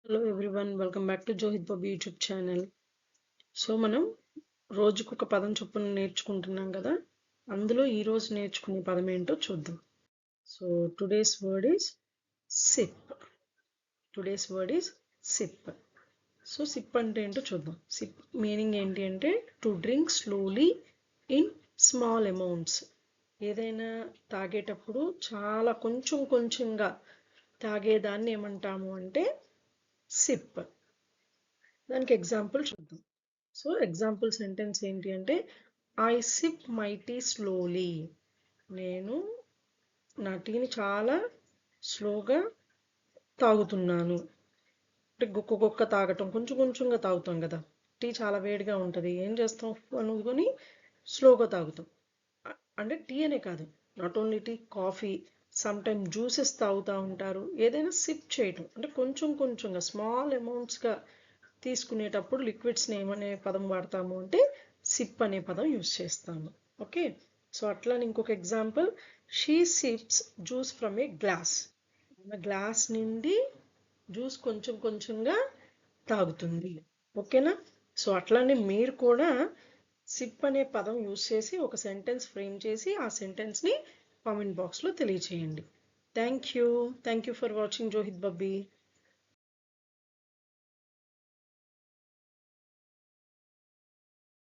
Hello everyone, welcome back to Johith Babu YouTube channel. So మనం రోజుకొక పదం చొప్పున నేర్చుకుంటున్నాం కదా. అందులో ఈరోజు నేర్చుకునే పదం ఏంటో చూద్దాం. So today's word is SIP. Today's word is SIP. So SIP అంటే ఏంటో చూద్దాం. సిప్ మీనింగ్ ఏంటి అంటే to drink slowly in small amounts. ఏదైనా తాగేటప్పుడు చాలా కొంచెం కొంచెంగా తాగేదాన్ని ఏమంటాము అంటే సిప్. దానికి ఎగ్జాంపుల్ చూద్దాం. సో ఎగ్జాంపుల్ సెంటెన్స్ ఏంటి అంటే I sip my tea slowly. నేను నా టీని చాలా స్లోగా తాగుతున్నాను. అంటే గుక్క గుక్క తాగటం, కొంచెం కొంచెంగా తాగుతాం కదా. టీ చాలా వేడిగా ఉంటుంది, ఏం చేస్తాం అనుకొని స్లోగా తాగుతాం. అంటే టీ అనే కాదు, not only tea, coffee, some time juices తాగుతూ ఉంటారు. ఏదైనా సిప్ చేయటం అంటే కొంచెం కొంచెంగా స్మాల్ అమౌంట్స్గా తీసుకునేటప్పుడు లిక్విడ్స్ని ఏమనే పదం వాడతాము అంటే సిప్ అనే పదం యూస్ చేస్తాము. ఓకే, సో అట్లానే ఇంకొక example, she SIPs juice from A glass. Glass నుండి జ్యూస్ కొంచెం కొంచెంగా తాగుతుంది. ఓకేనా. సో అట్లానే మీరు కూడా సిప్ అనే పదం యూస్ చేసి ఒక సెంటెన్స్ ఫ్రేమ్ చేసి ఆ సెంటెన్స్ని కామెంట్ బాక్స్లో తెలియచేయండి. Thank you for watching Johith బబ్బీ.